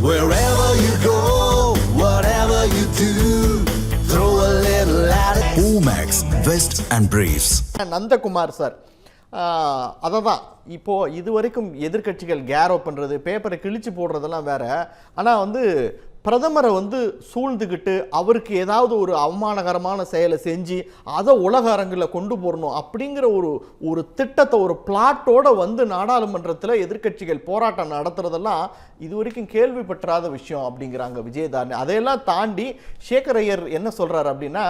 Wherever you go, whatever you do, throw a little at it. Omax, Vest and Briefs. Nandakumar sir அதை தான் இப்போது இது வரைக்கும் எதிர்கட்சிகள் கேரோ பண்ணுறது, பேப்பரை கிழிச்சு போடுறதெல்லாம் வேற. ஆனால் பிரதமரை சூழ்ந்துக்கிட்டு அவருக்கு ஏதாவது ஒரு அவமானகரமான செயலை செஞ்சு அதை உலக அரங்கில் கொண்டு போடணும் அப்படிங்கிற ஒரு திட்டத்தை, ஒரு பிளாட்டோட நாடாளுமன்றத்தில் எதிர்கட்சிகள் போராட்டம் நடத்துறதெல்லாம் இது வரைக்கும் கேள்விப்பற்றாத விஷயம் அப்படிங்கிறாங்க விஜயதாரணி. அதையெல்லாம் தாண்டி சேகர் ஐயர் என்ன சொல்கிறார் அப்படின்னா,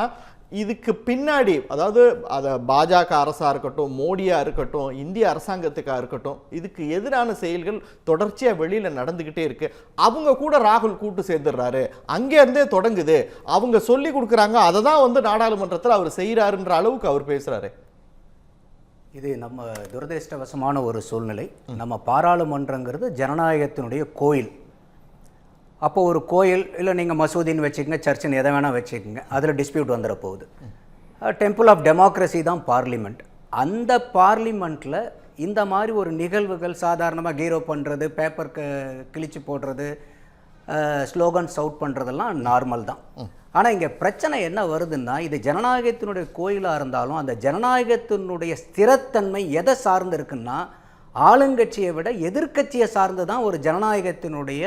இதுக்கு பின்னாடி அதாவது அதை பாஜக அரசாக இருக்கட்டும், மோடியாக இருக்கட்டும், இந்திய அரசாங்கத்துக்காக இருக்கட்டும், இதுக்கு எதிரான செயல்கள் தொடர்ச்சியாக வெளியில் நடந்துக்கிட்டே இருக்கு. அவங்க கூட ராகுல் கூட்டு சேர்ந்துடுறாரு, அங்கேருந்தே தொடங்குது, அவங்க சொல்லி கொடுக்குறாங்க, அதை தான் நாடாளுமன்றத்தில் அவர் செய்கிறாருன்ற அளவுக்கு அவர் பேசுகிறாரு. இது நம்ம துரதிருஷ்டவசமான ஒரு சூழ்நிலை. நம்ம பாராளுமன்றங்கிறது ஜனநாயகத்தினுடைய கோயில். அப்போ ஒரு கோயில் இல்லை, நீங்கள் மசூதின்னு வச்சுக்கோங்க, சர்ச்சுன்னு எதை வேணால் வச்சுக்கோங்க, அதில் டிஸ்பியூட் வந்துட போகுது. டெம்பிள் ஆஃப் டெமோக்ரஸி தான் பார்லிமெண்ட். அந்த பார்லிமெண்ட்டில் இந்த மாதிரி ஒரு நிகழ்வுகள் சாதாரணமாக கீரோ பண்ணுறது, பேப்பர் கிழிச்சு போடுறது, ஸ்லோகன்ஸ் அவுட் பண்ணுறதெல்லாம் நார்மல் தான். ஆனால் இங்கே பிரச்சனை என்ன வருதுன்னா, இது ஜனநாயகத்தினுடைய கோயிலாக இருந்தாலும் அந்த ஜனநாயகத்தினுடைய ஸ்திரத்தன்மை எதை சார்ந்து இருக்குன்னா, ஆளுங்கட்சியை விட எதிர்கட்சியை சார்ந்து தான் ஒரு ஜனநாயகத்தினுடைய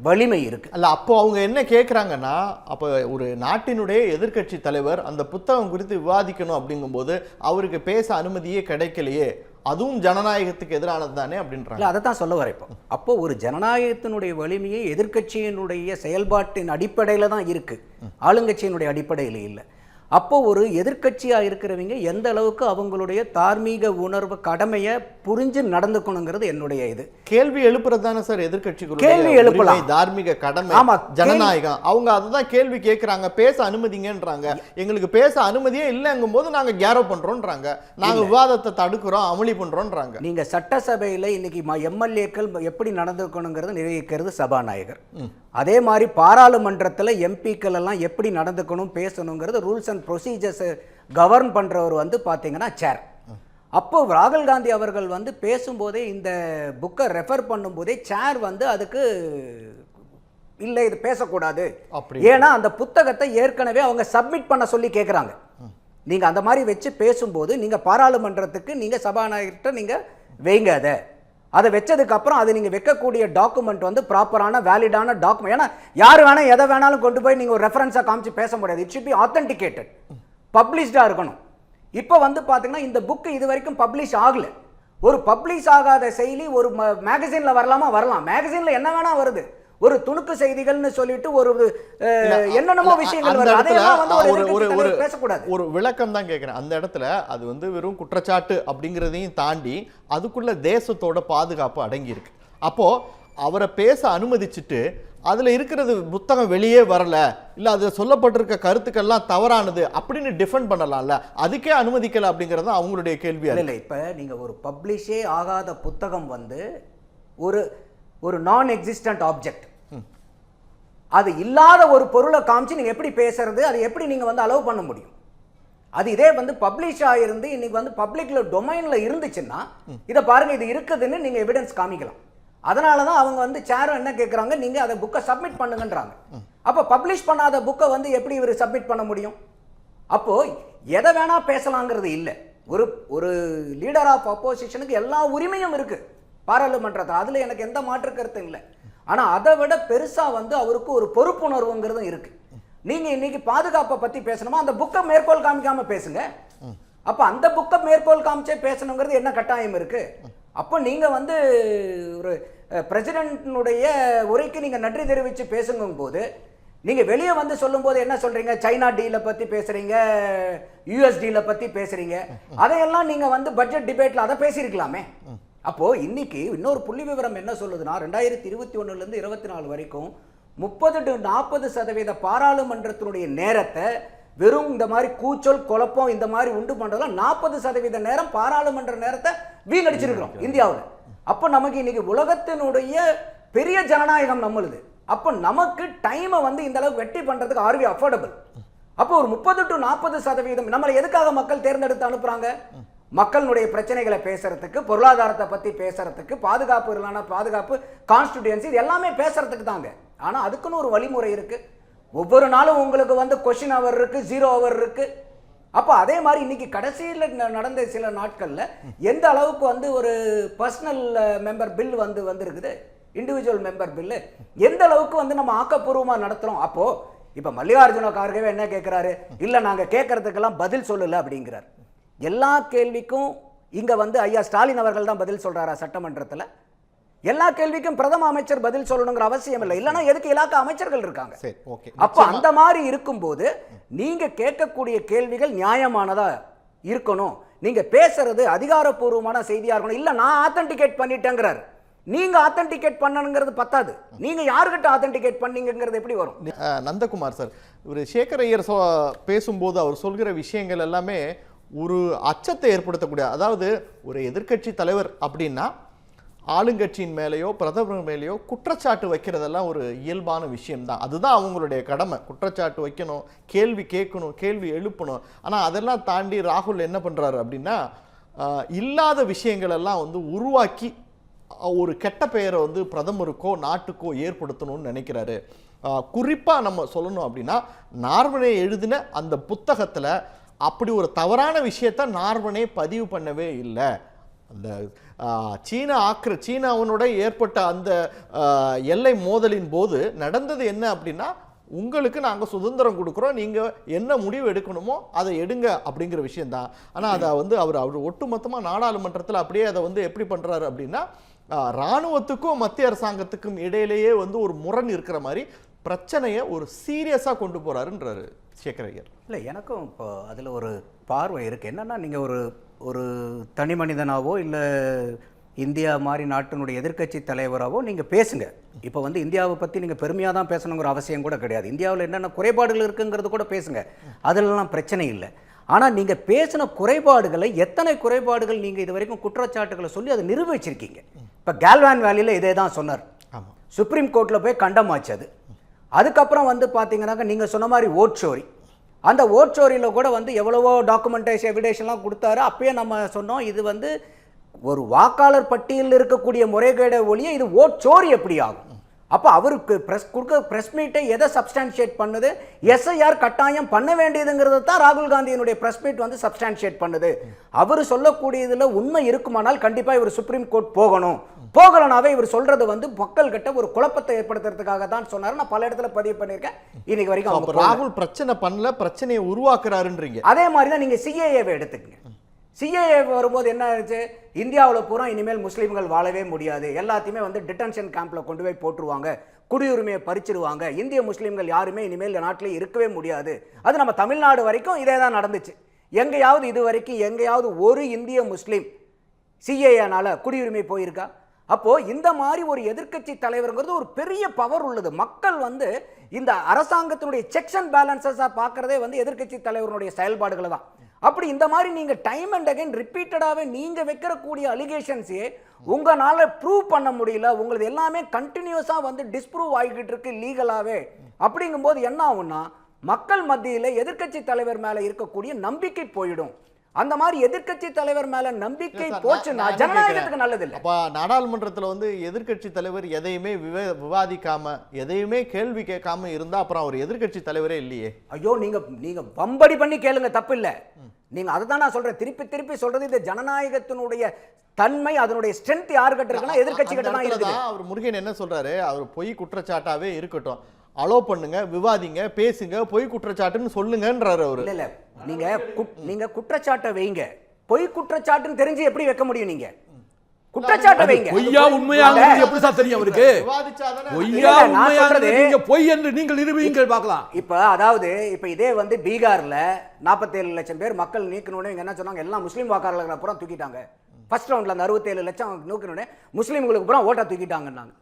வலிமை இருக்கு. அல்ல, அப்போ அவங்க என்ன கேட்குறாங்கன்னா, அப்போ ஒரு நாட்டினுடைய எதிர்கட்சி தலைவர் அந்த புத்தகம் குறித்து விவாதிக்கணும் அப்படிங்கும்போது அவருக்கு பேச அனுமதியே கிடைக்கலையே, அதுவும் ஜனநாயகத்துக்கு எதிரானது தானே அப்படின்றாங்க. அதை தான் சொல்ல வரேன். அப்போ ஒரு ஜனநாயகத்தினுடைய வலிமையை எதிர்கட்சியினுடைய செயல்பாட்டின் அடிப்படையில் தான் இருக்கு, ஆளுங்கட்சியினுடைய அடிப்படையில் இல்லை. அப்போ ஒரு எதிர்கட்சியாக இருக்கிறவங்க எந்த அளவுக்கு அவங்களுடைய தார்மீக உணர்வு கடமையை புரிஞ்சு நடந்துக்கணுங்கிறது என்னுடைய இது. கேள்வி எழுப்புறது தானே சார் எதிர்கட்சிகள் கேள்வி எழுப்பலாம், தார்மீக கடமை, ஜனநாயகம். அவங்க அதுதான் கேள்வி கேட்கறாங்க, பேச அனுமதிங்கன்றாங்க. எங்களுக்கு பேச அனுமதியே இல்லைங்கும் போது நாங்க கேரோ பண்றோம்ன்றாங்க, நாங்க விவாதத்தை தடுக்கிறோம், அமளி பண்றோம்ன்றாங்க. நீங்க சட்டசபையில் இன்னைக்கு எம்எல்ஏக்கள் எப்படி நடந்துக்கணுங்கிறது நிர்ணயிக்கிறது சபாநாயகர். அதே மாதிரி பாராளுமன்றத்தில் எம்பிக்கள் எல்லாம் எப்படி நடந்துக்கணும் பேசணுங்கிறது ரூல்ஸ் அண்ட் ப்ரொசீஜர்ஸ் கவர்ன் பண்ணுறவர் பார்த்தீங்கன்னா சேர். அப்போ ராகுல் காந்தி அவர்கள் பேசும்போதே இந்த புக்கை ரெஃபர் பண்ணும்போதே சேர் அதுக்கு இல்லை இது பேசக்கூடாது, ஏன்னா அந்த புத்தகத்தை ஏற்கனவே அவங்க சப்மிட் பண்ண சொல்லி கேட்குறாங்க. நீங்கள் அந்த மாதிரி வச்சு பேசும்போது நீங்கள் பாராளுமன்றத்துக்கு நீங்கள் சபாநாயகர்கிட்ட நீங்கள் வைங்க, அதை வச்சதுக்கு அப்புறம் அது நீங்கள் வைக்கக்கூடிய டாக்குமெண்ட் ப்ராப்பரான வேலிடான டாக்குமெண்ட். ஏன்னா யார் வேணால் எதை வேணாலும் கொண்டு போய் நீங்கள் ஒரு ரெஃபரன்ஸாக காமிச்சு பேச முடியாது. இட் ஷுட் பி ஆத்தென்டிகேட்டட், பப்ளிஷ்டாக இருக்கணும். இப்போ பார்த்தீங்கன்னா இந்த புக்கு இது வரைக்கும் பப்ளிஷ் ஆகல. ஒரு பப்ளிஷ் ஆகாத செய்தி ஒரு மேகசினில் வரலாமா? வரலாம். மேகசினில் என்ன வேணா வருது, ஒரு துணுக்கு செய்திகள்னு சொல்லிட்டு ஒரு என்னென்னமோ விஷயங்கள் வருது, அதெல்லாம் பேசக்கூடாது. ஒரு விளக்கம் தான் கேட்கிறேன் அந்த இடத்துல. அது வெறும் குற்றச்சாட்டு அப்படிங்கிறதையும் தாண்டி அதுக்குள்ள தேசத்தோட பாதுகாப்பு அடங்கி இருக்கு. அப்போ அவரை பேச அனுமதிச்சுட்டு அதுல இருக்கிறது புத்தகம் வெளியே வரல, இல்ல அது சொல்லப்பட்டிருக்க கருத்துக்கள்லாம் தவறானது அப்படின்னு டிஃபெண்ட் பண்ணலாம்ல, அதுக்கே அனுமதிக்கல அப்படிங்கறது அவங்களுடைய கேள்வி. இல்லை, இப்ப நீங்க ஒரு பப்ளிஷே ஆகாத புத்தகம் ஒரு நான் எக்ஸிஸ்டன்ட் ஆப்ஜெக்ட், அது இல்லாத ஒரு பொருளை காமிச்சு நீங்க எப்படி பேசுறது, அது எப்படி நீங்க அலோவ் பண்ண முடியும்? அது இதே பப்ளிஷ் ஆயிருந்து இன்னைக்கு பப்ளிக்ல டொமைன்ல இருந்துச்சுன்னா இதை பாருங்க இது இருக்குதுன்னு நீங்க எவிடன்ஸ் காமிக்கலாம். அதனால தான் அவங்க சேரும் என்ன கேட்குறாங்க, நீங்க அதை புக்கை சப்மிட் பண்ணுங்கன்றாங்க. அப்போ பப்ளிஷ் பண்ணாத புக்கை எப்படி இவர் சப்மிட் பண்ண முடியும்? அப்போ எதை வேணா பேசலாங்கிறது இல்லை. ஒரு லீடர் ஆஃப் அப்போசிஷனுக்கு எல்லா உரிமையும் இருக்கு பாராளுமன்றத்தில், அதுல எனக்கு எந்த மாற்று கருத்தும் இல்லை. ஆனா அதை விட பெருசா அவருக்கு ஒரு பொறுப்புணர்வுங்கிறதும் இருக்கு. நீங்க இன்னைக்கு பாதுகாப்பை பத்தி பேசணுமா, அந்த புக்கை மேற்கோள் காமிக்காம பேசுங்க. அப்ப அந்த புக்கை மேற்கோள் காமிச்சே பேசணுங்கிறது என்ன கட்டாயம் இருக்கு? அப்போ நீங்க ஒரு பிரசிடென்ட்னுடைய உரைக்கு நீங்க நன்றி தெரிவித்து பேசுங்கும் போது நீங்க வெளியே சொல்லும் போது என்ன சொல்றீங்க, சைனா டீல பத்தி பேசுறீங்க, யூஎஸ் டீல பத்தி பேசுறீங்க, அதையெல்லாம் நீங்க பட்ஜெட் டிபேட்ல அதை பேசியிருக்கலாமே. அப்போ இன்னைக்கு இன்னொரு புள்ளி விவரம் என்ன சொல்லுதுன்னா, 2021 24 வரைக்கும் 30 to 40% பாராளுமன்றத்தினுடைய நேரத்தை வெறும் இந்த மாதிரி கூச்சல் குழப்பம் இந்த மாதிரி உண்டு பண்றதுல 40% நேரம் பாராளுமன்ற நேரத்தை வீணடிச்சிருக்கிறோம் இந்தியாவில். அப்போ நமக்கு இன்னைக்கு உலகத்தினுடைய பெரிய ஜனநாயகம் நம்மளுது. அப்போ நமக்கு டைமை இந்த அளவுக்கு வெட்டி பண்றதுக்கு ஆர் வி அஃபோர்டபிள்? அப்போ ஒரு 30 to 40% நம்மளை எதுக்காக மக்கள் தேர்ந்தெடுத்து அனுப்புறாங்க? மக்களுடைய பிரச்சனைகளை பேசுறதுக்கு, பொருளாதாரத்தை பத்தி பேசுறதுக்கு, பாதுகாப்பு, கான்ஸ்டிடியூன்சி, இது எல்லாமே பேசுறதுக்கு தாங்க. ஆனா அதுக்குன்னு ஒரு வழிமுறை இருக்கு. ஒவ்வொரு நாளும் உங்களுக்கு வந்து கொஸ்டின் அவர் இருக்கு, 0 அவர் இருக்கு. அப்ப அதே மாதிரி இன்னைக்கு கடைசியில் நடந்த சில நாட்கள்ல எந்த அளவுக்கு வந்து ஒரு பர்சனல் மெம்பர் பில் வந்திருக்குது, இண்டிவிஜுவல் மெம்பர் பில் எந்த அளவுக்கு வந்து நம்ம ஆக்கப்பூர்வமா நடத்துறோம். அப்போ இப்ப மல்லிகார்ஜுன கார்கே என்ன கேட்கிறாரு, இல்ல நாங்க கேட்கறதுக்கெல்லாம் பதில் சொல்லல அப்படிங்கிறார். எல்லா கேள்விக்கும் இங்க வந்து ஐயா ஸ்டாலின் அவர்கள் தான் பதில் சொல்றாரா சட்டமன்றத்தில்? எல்லா கேள்விக்கும் பிரதம அமைச்சர் பதில் சொல்லணுங்கிற அவசியம் இல்லை. இல்லைன்னா எதுக்கு இலாக்கா அமைச்சர்கள் இருக்காங்க? அப்ப அந்த மாதிரி இருக்கும்போது நீங்க கேட்கக்கூடிய கேள்விகள் நியாயமானதா இருக்கணும். நீங்க பேசுறது அதிகாரப்பூர்வமான செய்தியா இருக்கணும். இல்ல நான் ஆத்தன்டிகேட் பண்ணிட்டேங்கிறார். நீங்க ஆத்தன்டிகேட் பண்ணணுங்கிறது பத்தாது. நீங்க யாருக்கிட்ட ஆத்தன்டிகேட் பண்ணீங்கிறது எப்படி வரும்? நந்தகுமார் சார், ஒரு சேகர் ஐயர் பேசும்போது அவர் சொல்கிற விஷயங்கள் எல்லாமே ஒரு அச்சத்தை ஏற்படுத்தக்கூடிய, அதாவது ஒரு எதிர்க்கட்சி தலைவர் அப்படின்னா ஆளுங்கட்சியின் மேலேயோ பிரதமர் மேலேயோ குற்றச்சாட்டு வைக்கிறதெல்லாம் ஒரு இயல்பான விஷயம்தான். அதுதான் அவங்களுடைய கடமை. குற்றச்சாட்டு வைக்கணும், கேள்வி கேட்கணும், கேள்வி எழுப்பணும். ஆனால் அதெல்லாம் தாண்டி ராகுல் என்ன பண்ணுறாரு அப்படின்னா, இல்லாத விஷயங்கள் எல்லாம் வந்து உருவாக்கி ஒரு கெட்ட பெயரை வந்து பிரதமருக்கோ நாட்டுக்கோ ஏற்படுத்தணும்னு நினைக்கிறாரு. குறிப்பாக நம்ம சொல்லணும் அப்படின்னா, நார்வனே எழுதின அந்த புத்தகத்தில் அப்படி ஒரு தவறான விஷயத்தை நார்வனே பதிவு பண்ணவே இல்லை. அந்த சீனாவுனோட ஏற்பட்ட அந்த எல்லை மோதலின் போது நடந்தது என்ன அப்படின்னா, உங்களுக்கு நாங்கள் சுதந்திரம் கொடுக்குறோம், நீங்கள் என்ன முடிவு எடுக்கணுமோ அதை எடுங்க அப்படிங்கிற விஷயம்தான். ஆனால் அதை வந்து அவர் ஒட்டுமொத்தமாக நாடாளுமன்றத்தில் அப்படியே அதை வந்து எப்படி பண்ணுறாரு அப்படின்னா, இராணுவத்துக்கும் மத்திய அரசாங்கத்துக்கும் இடையிலேயே வந்து ஒரு முரண் இருக்கிற மாதிரி பிரச்சனையை ஒரு சீரியஸாக கொண்டு போகிறாருன்றாரு சேகர் ஐயர். இல்லை, எனக்கும் இப்போ அதில் ஒரு பார்வை இருக்குது. என்னென்னா, நீங்கள் ஒரு தனி மனிதனாவோ இல்லை இந்தியா மாதிரி நாட்டினுடைய எதிர்க்கட்சி தலைவராகவோ நீங்கள் பேசுங்க. இப்போ வந்து இந்தியாவை பற்றி நீங்கள் பெருமையாக தான் பேசணுங்கிற அவசியம் கூட கிடையாது. இந்தியாவில் என்னென்ன குறைபாடுகள் இருக்குங்கிறது கூட பேசுங்க, அதிலெல்லாம் பிரச்சனை இல்லை. ஆனால் நீங்கள் பேசின குறைபாடுகளை, எத்தனை குறைபாடுகள் நீங்கள் இது வரைக்கும் குற்றச்சாட்டுகளை சொல்லி அதை நிரூபிச்சிருக்கீங்க. இப்போ கேல்வான் வேலியில் இதே தான் சொன்னார். சுப்ரீம் கோர்ட்டில் போய் கண்டமாச்சு அது. அதுக்கப்புறம் வந்து பார்த்தீங்கன்னாக்கா நீங்கள் சொன்ன மாதிரி ஓட்சோரி, அந்த ஓட்சோரியில் கூட வந்து எவ்வளவோ டாக்குமெண்டேஷன் எவிடேஷன்லாம் கொடுத்தாரு. அப்பயே நம்ம சொன்னோம், இது வந்து ஒரு வாக்காளர் பட்டியலில் இருக்கக்கூடிய முறைகேட ஒழிய இது ஓட்சோரி எப்படி ஆகும்? அப்போ அவருக்கு ப்ரெஸ் மீட்டை எதை சப்ஸ்டான்ஷியேட் பண்ணுது? எஸ்ஐஆர் கட்டாயம் பண்ண வேண்டியதுங்கிறது தான் ராகுல் காந்தியினுடைய ப்ரெஸ் மீட் வந்து சப்ஸ்டான்ஷியேட் பண்ணுது. அவர் சொல்லக்கூடியதில் உண்மை இருக்குமானால் கண்டிப்பாக இவர் சுப்ரீம் கோர்ட் போகலனாவே இவர் சொல்றது வந்து மக்கள் கிட்ட ஒரு குழப்பத்தை ஏற்படுத்துறதுக்காக தான் சொன்னாரு. நான் பல இடத்துல பதிவு பண்ணியிருக்கேன். இன்னைக்கு வரைக்கும் ராகுல் பிரச்சனை பண்ணல, பிரச்சனையை உருவாக்குறாருன்றீங்க. அதே மாதிரி தான் நீங்க சிஏஏவை எடுத்துக்கங்க. சிஏஏ வரும்போது என்ன ஆச்சு? இந்தியாவில் பூரா இனிமேல் முஸ்லீம்கள் வாழவே முடியாது, எல்லாத்தையுமே வந்து டிடென்ஷன் கேம்ப்ல கொண்டு போய் போட்டுருவாங்க, குடியுரிமையை பறிச்சிருவாங்க, இந்திய முஸ்லீம்கள் யாருமே இனிமேல் நாட்டில் இருக்கவே முடியாது. அது நம்ம தமிழ்நாடு வரைக்கும் இதே தான் நடந்துச்சு. எங்கேயாவது இது வரைக்கும் எங்கேயாவது ஒரு இந்திய முஸ்லீம் சிஏஏனால குடியுரிமை போயிருக்கா? அப்போ இந்த மாதிரி ஒரு எதிர்க்கட்சி தலைவர்ங்கிறது ஒரு பெரிய பவர் உள்ளது. மக்கள் வந்து இந்த அரசாங்கத்தினுடைய செக்ஸ் அண்ட் பேலன்சஸா பார்க்கறதே வந்து எதிர்க்கட்சி தலைவருடைய செயல்பாடுகளை தான். அப்படி இந்த மாதிரி நீங்க டைம் அண்ட் அகைன் ரிப்பீட்டடாவே நீங்க வைக்கக்கூடிய அலிகேஷன்ஸே உங்களால ப்ரூவ் பண்ண முடியல, உங்களுக்கு எல்லாமே கண்டினியூஸா வந்து டிஸ்ப்ரூவ் ஆகிக்கிட்டு இருக்கு லீகலாவே. அப்படிங்கும்போது என்ன ஆகும்னா, மக்கள் மத்தியில் எதிர்க்கட்சி தலைவர் மேல இருக்கக்கூடிய நம்பிக்கை போயிடும். அந்த மாதிரி எதிர்க்கட்சி தலைவர் மேல நம்பிக்கை போச்சுன்னா ஜனநாயகத்துக்கு நல்லது இல்லை. அப்ப நாடாளுமன்றத்தில் வந்து எதிர்க்கட்சி தலைவர் எதையுமே விவாதிக்காம எதையுமே கேள்வி கேட்காம இருந்தா அப்புறம் அவர் எதிர்க்கட்சி தலைவரே இல்லையே. ஐயோ, நீங்க வம்படி பண்ணி கேளுங்க, தப்பு இல்லை. நீங்க அதை தான் நான் சொல்றேன், திருப்பி சொல்றது. இந்த ஜனநாயகத்தினுடைய தன்மை, அதனுடைய ஸ்ட்ரென்த் யாருக்கிட்ட இருக்குன்னா எதிர்க்கட்சி கிட்ட தான் இருக்குது. அவர் முருகன் என்ன சொல்றாரு, அவர் பொய் குற்றச்சாட்டாவே இருக்கட்டும், அலோ பண்ணுங்க, விவாதிங்க, பேசுங்க, பொய் குற்றச்சாட்டுன்னு சொல்லுங்கன்றாரு அவரு. இல்ல நீங்க குற்றச்சாட்டை வைங்க, பொய் குற்றச்சாட்டுன்னு தெரிஞ்சு எப்படி வைக்க முடியும்? நீங்க குற்றச்சாட்டை வைங்க. பொய்யா உண்மையாக எப்படி சார் தெரியும் அவருக்கு? பொய்யா உண்மையாக நீங்க பொய் என்று நீங்கள் நிரூபிங்கள் பார்க்கலாம். இப்ப அதாவது இப்ப இதே வந்து பீகார்ல 47 லட்சம் பேர் மக்கள் நீக்கணும்னு என்ன சொன்னாங்க, எல்லாம் முஸ்லீம் வாக்காளர்களை பூரா தூக்கிட்டாங்க. ஃபர்ஸ்ட் ரவுண்ட்ல அந்த 67 லட்சம் நீக்கணும்னு முஸ்லீம்களுக்கு பூரா ஓட்டா தூக்கிட்டாங்கன்னாங்க.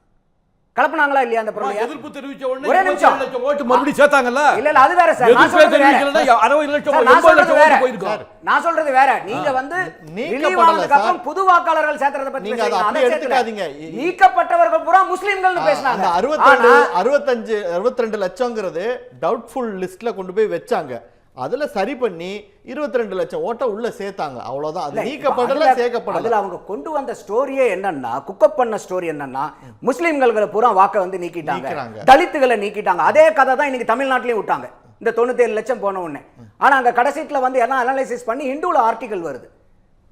கலப்பனாங்களா இல்லையா? அந்த பிரச்சனை எதிர்ப்பு தெரிவிச்ச உடனே 1 லட்சம் ஓட்டு மறுபடியும் சேர்த்தாங்கல்ல. இல்ல அது வேற சார். நான் சொல்றது வேற. 60 லட்சம் 80 லட்சம் ஓட்டு போயிருக்கும். நான் சொல்றது வேற. நீங்க வந்து நீக்கப்பட்டதுக்கு அப்புறம் புது வாக்காளர்கள் சேர்த்தறத பத்தி நீங்க அதை எடுத்துக்காதீங்க. நீக்கப்பட்டவர்கள் பூரா முஸ்லிம்கள்னு பேசுனாங்க. அந்த 62 லட்சம்ங்கிறது டவுட்ஃபுல் லிஸ்ட்ல கொண்டு போய் வெச்சாங்க. அதுல சரி பண்ணி 22 லட்சம் ஓட்ட உள்ள சேர்த்தாங்க, அவ்வளவுதான். அது நீக்கப்படல, சேர்க்கப்படல. அதுல அவங்க கொண்டு வந்த ஸ்டோரியே என்னன்னா, குக்கப் பண்ண ஸ்டோரி என்னன்னா, முஸ்லிம்களை பூரா வாக்க வந்து நீக்கிட்டாங்க, தலித்துகளை நீக்கிட்டாங்க. அதே கதை தான் இன்னைக்கு தமிழ்நாட்டிலையும் விட்டாங்க இந்த 97 லட்சம் போன உடனே. ஆனா அங்க கடைசியில வந்து எல்லாம் அனலைசிஸ் பண்ணி ஹிந்துல ஆர்டிகல் வருது,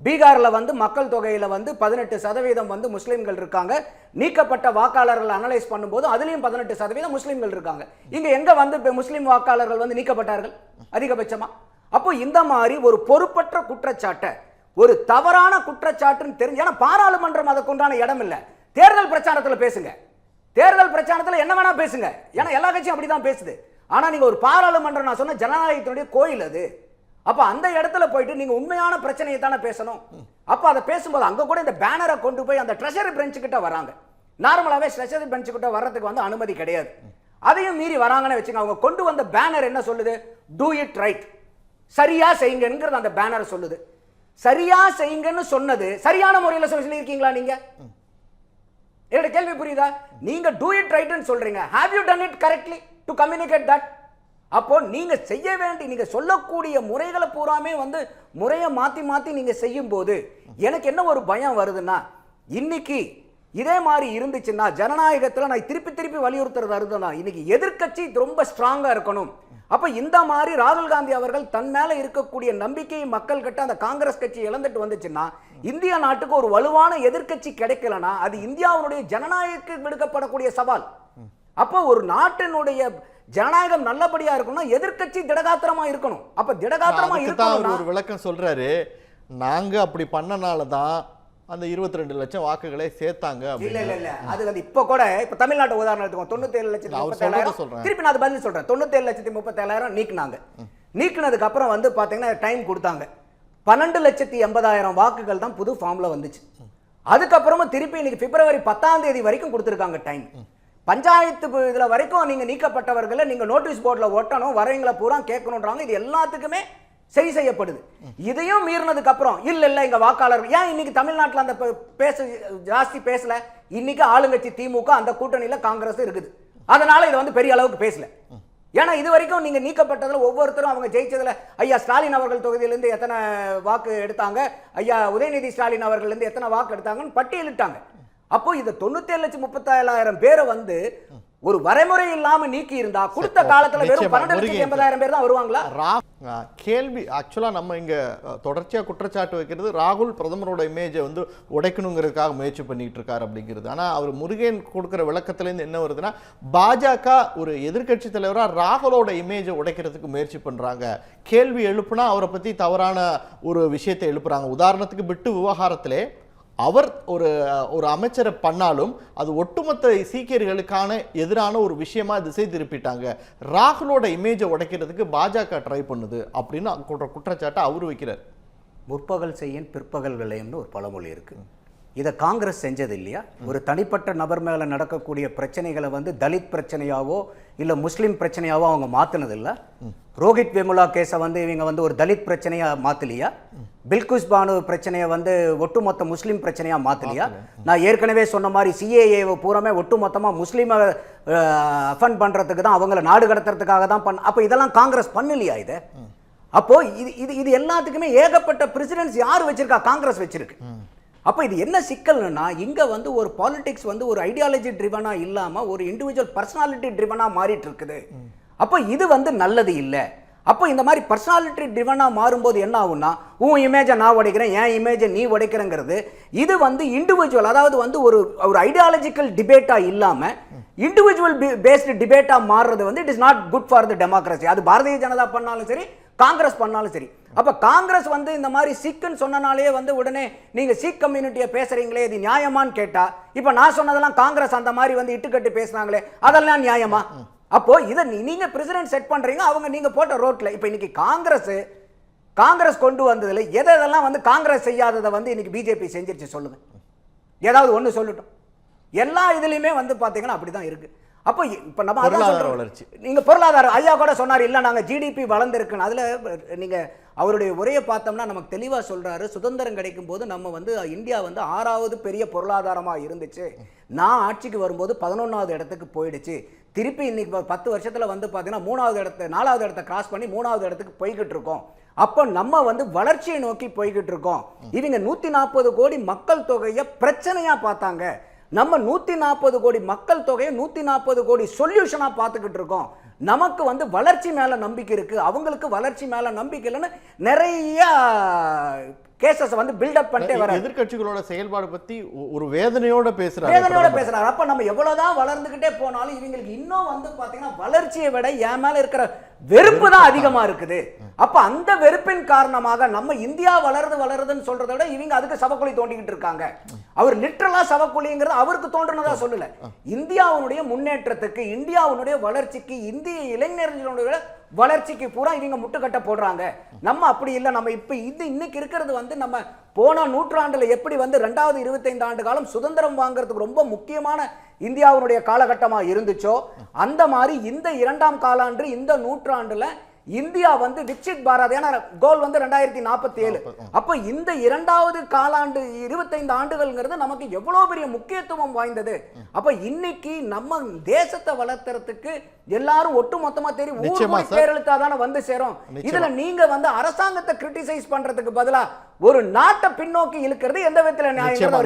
பீகார்ல வந்து மக்கள் தொகையில வந்து 18% வந்து முஸ்லிம்கள் இருக்காங்க, நீக்கப்பட்ட வாக்காளர்கள் அனலைஸ் பண்ணும்போது அதுலயும் 18% முஸ்லிம்கள் இருக்காங்க. இங்க எங்க வந்து முஸ்லிம் வாக்காளர்கள் வந்து நீக்கப்பட்டார்கள் அதிகபட்சமா? அப்போ இந்த மாதிரி ஒரு பொறுப்பற்ற குற்றச்சாட்டை, ஒரு தவறான குற்றச்சாட்டுன்னு தெரிஞ்சு, ஏன்னா பாராளுமன்றம் அதுக்கு உண்டான இடம் இல்ல. தேர்தல் பிரச்சாரத்துல பேசுங்க, தேர்தல் பிரச்சாரத்துல என்ன வேணா பேசுங்க, ஏன்னா எல்லா கட்சியும் அப்படிதான் பேசுது. ஆனா நீங்க ஒரு பாராளுமன்றம், நான் சொன்ன ஜனநாயகத்தினுடைய கோயில் அது. அப்ப அந்த இடத்துல போயிட்டு நீங்க உண்மையான பிரச்சனையை தானே பேசணும். அப்ப அதை பேசும்போது அங்க கூட இந்த பேனரை கொண்டு போய் அந்த ட்ரெஷரி பெஞ்ச் கிட்ட வராங்க. நார்மலாவே ட்ரெஷரி பெஞ்ச் கிட்ட வர்றதுக்கு வந்து அனுமதி கிடையாது. அதையும் மீறி வராங்கன்னு வச்சுங்க. அவங்க கொண்டு வந்த பேனர் என்ன சொல்லுது? டூ இட் ரைட், சரியா செய்யுங்கிறது அந்த பேனர் சொல்லுது. சரியா செய்யுங்கன்னு சொன்னது சரியான முறையில் சொல்லியிருக்கீங்களா நீங்க? என்னோட கேள்வி புரியுதா? நீங்க டூ இட் ரைட்னு சொல்றீங்க, have you done it correctly to communicate that? அப்போ நீங்க செய்ய வேண்டிய, நீங்க சொல்லக்கூடிய முறைகளை பூராமே வந்து முறையை மாத்தி மாத்தி நீங்க செய்யும் போது எனக்கு என்ன ஒரு பயம் வருதுன்னா, இன்னைக்கு இதே மாதிரி இருந்துச்சுன்னா ஜனநாயகத்தில் நான் திருப்பி திருப்பி வலியுறுத்துறது வருதுன்னா, இன்னைக்கு எதிர்க்கட்சி ரொம்ப ஸ்ட்ராங்கா இருக்கணும். அப்ப இந்த மாதிரி ராகுல் காந்தி அவர்கள் தன் மேல இருக்கக்கூடிய நம்பிக்கையை மக்கள் கிட்ட அந்த காங்கிரஸ் கட்சி இழந்துட்டு வந்துச்சுன்னா, இந்திய நாட்டுக்கு ஒரு வலுவான எதிர்க்கட்சி கிடைக்கலனா அது இந்தியாவுடைய ஜனநாயகத்துக்கு விடுக்கப்படக்கூடிய சவால். அப்போ ஒரு நாட்டினுடைய ஜனநாயகம் நல்லபடியா இருக்கணும், எதிர்க்கட்சி திடகாத்திரமா இருக்கணும். அப்ப திடகாத்திரமா இருக்கணும். ஒரு விளக்கம் சொல்றாரு, நாங்க அப்படி பண்ணனால தான் அந்த 22 லட்சம் வாக்குகளை சேர்த்தாங்க. இல்ல இல்ல இல்ல, அது வந்து இப்ப கூட இப்ப தமிழ்நாட்டு உதாரணம் எடுத்துக்கோங்க. 97,37,000 திருப்பி நான் அது பதில் சொல்றேன். 97,37,000 நீக்கினாங்க. நீக்கினதுக்கு அப்புறம் வந்து பாத்தீங்கன்னா டைம் கொடுத்தாங்க. 12,80,000 வாக்குகள் தான் புது ஃபார்ம்ல வந்துச்சு. அதுக்கப்புறமா திருப்பி இன்னைக்கு பிப்ரவரி 10ஆம் தேதி வரைக்கும் கொடுத்துருக்காங்க டைம். பஞ்சாயத்து இதுல வரைக்கும் நீங்க நீக்கப்பட்டவர்களை நீங்க நோட்டீஸ் போர்டில் ஒட்டணும், வரவங்களை பூரா கேட்கணும்ன்றாங்க. இது எல்லாத்துக்குமே சரி செய்யப்படுது. இதையும் மீறினதுக்கு அப்புறம் இல்ல இல்ல எங்க வாக்காளர்கள் ஏன் இன்னைக்கு தமிழ்நாட்டில் அந்த ஜாஸ்தி பேசல? இன்னைக்கு ஆளுங்கட்சி திமுக அந்த கூட்டணியில காங்கிரஸ் இருக்குது, அதனால இதை வந்து பெரிய அளவுக்கு பேசல. ஏன்னா இது வரைக்கும் நீங்க நீக்கப்பட்டதுல ஒவ்வொருத்தரும் அவங்க ஜெயிச்சதுல ஐயா ஸ்டாலின் அவர்கள் தொகுதியிலிருந்து எத்தனை வாக்கு எடுத்தாங்க, ஐயா உதயநிதி ஸ்டாலின் அவர்கள் இருந்து எத்தனை வாக்கு எடுத்தாங்கன்னு பட்டியலிட்டாங்க. அப்போ இந்த 97,37,000 பேரை வந்து ஒரு வரைமுறை இல்லாம நீக்கி இருந்தா கொடுத்த காலத்துல வெறும் 12,80,000 பேர் தான் வருவாங்களா? கேள்வி ஆக்சுவலா நம்ம இங்க தொடர்ச்சியா குற்றச்சாட்டு வைக்கிறது ராகுல் பிரதமரோட இமேஜை வந்து உடைக்கணுங்கிறதுக்காக முயற்சி பண்ணிட்டு இருக்காரு அப்படிங்கிறது. ஆனா அவர் முருகன் கொடுக்கிற விளக்கத்துல இருந்து என்ன வருதுன்னா, பாஜக ஒரு எதிர்கட்சி தலைவரா ராகுலோட இமேஜை உடைக்கிறதுக்கு முயற்சி பண்றாங்க. கேள்வி எழுப்புனா அவரை பத்தி தவறான ஒரு விஷயத்தை எழுப்புறாங்க. உதாரணத்துக்கு பிட்டு விவகாரத்திலே அவர் ஒரு அமைச்சரை பண்ணாலும் அது ஒட்டுமொத்த சீக்கியர்களுக்கான எதிரான ஒரு விஷயமா திசை திருப்பிட்டாங்க. ராகுலோட இமேஜை உடைக்கிறதுக்கு பாஜக ட்ரை பண்ணுது அப்படின்னு குற்றச்சாட்டை அவரு வைக்கிறார். முற்பகல் செய்யும் பிற்பகல் விளையும்னு ஒரு பழமொழி இருக்கு. இதை காங்கிரஸ் செஞ்சது இல்லையா? ஒரு தனிப்பட்ட நபர் மேல நடக்கக்கூடிய பிரச்சனைகளை வந்து தலித் பிரச்சனையாவோ இல்ல முஸ்லிம் பிரச்சனையாவோ அவங்க மாத்தினது இல்ல. ரோஹித் வெமுலா கேஸை வந்து இவங்க வந்து ஒரு தலித் பிரச்சனையா மாத்தலையா? பில்குஸ் பானு பிரச்சனையை வந்து ஒட்டுமொத்த முஸ்லீம் பிரச்சனையா மாத்தலையா? நான் ஏற்கனவே சொன்ன மாதிரி சிஏஏவை பூராமே ஒட்டுமொத்தமா முஸ்லீமை அஃபண்ட் பண்றதுக்கு தான், அவங்கள நாடு கடத்துறதுக்காக தான் பண்ண. அப்ப இதெல்லாம் காங்கிரஸ் பண்ணலையா? இதை அப்போ இது எல்லாத்துக்குமே ஏகப்பட்ட பிரசிடென்ட்ஸ் யார் வச்சிருக்கா? காங்கிரஸ் வச்சிருக்கு. அப்போ இது என்ன சிக்கல்னா, இங்க வந்து ஒரு பாலிடிக்ஸ் வந்து ஒரு ஐடியாலஜி ட்ரிவனா இல்லாம ஒரு இண்டிவிஜுவல் பர்சனாலிட்டி ட்ரிவனா மாறிட்டு இருக்குது. அப்போ இது வந்து நல்லது இல்லை. அப்போ இந்த மாதிரி பர்சனாலிட்டி ட்ரிவனா மாறும்போது என்ன ஆகும்னா, உன் இமேஜை நான் உடைக்கிறேன், என் இமேஜை நீ உடைக்கிறேங்கிறது இது வந்து இண்டிவிஜுவல், அதாவது வந்து ஒரு ஐடியாலஜிக்கல் டிபேட்டா இல்லாம இண்டிவிஜுவல் பேஸ்டு டிபேட்டா மாறுறது வந்து it is not good for the democracy. அது பாரதிய ஜனதா பண்ணாலும் சரி, காங்கிரஸ் பண்ணாலும் சரி. அப்ப காங்கிரஸ் வந்து இந்த மாதிரி சிக்குன்னு சொன்னனாலே வந்து உடனே நீங்க சீக் கம்யூனிட்டியை பேசுறீங்களே, இது நியாயமான்னு கேட்டா, இப்ப நான் சொன்னதெல்லாம் காங்கிரஸ் அந்த மாதிரி வந்து இட்டுக்கட்டு பேசுனாங்களே, அதெல்லாம் நியாயமா? அப்போ இதை நீங்க பிரசிடென்ட் செட் பண்றீங்க, அவங்க நீங்க போட்ட ரோட்ல. இப்ப இன்னைக்கு காங்கிரஸ் கொண்டு வந்ததுல எதெல்லாம் வந்து காங்கிரஸ் செய்யாததை வந்து இன்னைக்கு பிஜேபி செஞ்சிருச்சு சொல்லுங்க, ஏதாவது ஒண்ணு சொல்லட்டும். எல்லா இதுலயுமே வந்து பாத்தீங்கன்னா அப்படிதான் இருக்கு. அப்போ இப்ப நம்ம பொருளாதார வளர்ச்சி, நீங்க பொருளாதாரம் ஐயா கூட சொன்னார் இல்ல நாங்க ஜிடிபி வளர்ந்துருக்கு. அதுல நீங்க அவருடைய உரையை பார்த்தோம்னா நமக்கு தெளிவா சொல்றாரு, சுதந்திரம் கிடைக்கும் போது நம்ம வந்து இந்தியா வந்து 6வது பெரிய பொருளாதாரமா இருந்துச்சு, நான் ஆட்சிக்கு வரும்போது 11வது இடத்துக்கு போயிடுச்சு, திருப்பி இன்னைக்கு 10 வருஷத்துல வந்து பாத்தீங்கன்னா 4வது இடத்தை கிராஸ் பண்ணி 3வது இடத்துக்கு போய்கிட்டு இருக்கோம். அப்போ நம்ம வந்து வளர்ச்சியை நோக்கி போய்கிட்டு இருக்கோம். இவங்க 140 கோடி மக்கள் தொகையை பிரச்சனையா பார்த்தாங்க. நம்ம 140 கோடி மக்கள் தொகையை 140 கோடி சொல்யூஷனா பார்த்துக்கிட்டு இருக்கோம். நமக்கு வந்து வளர்ச்சி மேல நம்பிக்கை இருக்கு, அவங்களுக்கு வளர்ச்சி மேல நம்பிக்கை இல்லைன்னு நிறைய கேசஸ் வந்து பில்டப் பண்ணிட்டே வர. எதிர்க்கட்சிகளோட செயல்பாடு பத்தி ஒரு வேதனையோட பேசுறாரு. அப்ப நம்ம எவ்வளவுதான் வளர்ந்துகிட்டே போனாலும் இவங்களுக்கு இன்னும் வந்து பாத்தீங்கன்னா வளர்ச்சியை விட என் மேல இருக்கிற வெறுப்பு தான் அதிகமா இருக்குது. அப்ப அந்த வெறுப்பின் காரணமாக நம்ம இந்தியா வளருதுன்னு சொல்றதை விட இவங்க அதுக்கு சவக்குழி தோண்டிக்கிட்டு இருக்காங்க. அவர் லிட்டரலா சவக்குழிங்கிறது அவருக்கு தோன்றுனதா சொல்லல. இந்தியாவுடைய முன்னேற்றத்துக்கு, இந்தியாவுடைய வளர்ச்சிக்கு, இந்திய இளைஞர்களுடைய வளர்ச்சிக்கு பூரா இவங்க முட்டுக்கட்ட போடுறாங்க. நம்ம அப்படி இல்லை. நம்ம இப்ப இன்னைக்கு இருக்கிறது வந்து நம்ம போன நூற்றாண்டுல எப்படி வந்து 2025 25 ஆண்டு காலம் சுதந்திரம் வாங்குறதுக்கு ரொம்ப முக்கியமான இந்தியாவுடைய காலகட்டமா இருந்துச்சோ அந்த மாதிரி இந்த 2ஆம் காலாண்டு இந்த நூற்றாண்டுல இந்தியா வந்து விக்சித் பாரத் கோல் வந்து 2047. அப்ப இந்த 2வது காலாண்டு 25 ஆண்டுகள்ங்கிறது நமக்கு எவ்வளவு பெரிய முக்கியத்துவம் வாய்ந்தது. அப்ப இன்னைக்கு நம்ம தேசத்தை வளர்த்துறதுக்கு எல்லாரும் ஒட்டு மொத்தமா தெரியும் பேரெழுத்தாதான வந்து சேரும். இதுல நீங்க வந்து அரசாங்கத்தை கிரிட்டிசைஸ் பண்றதுக்கு பதிலா ஒரு நாட்டை பின்னோக்கி இழுக்கிறது எந்த விதத்துல நியாயம்?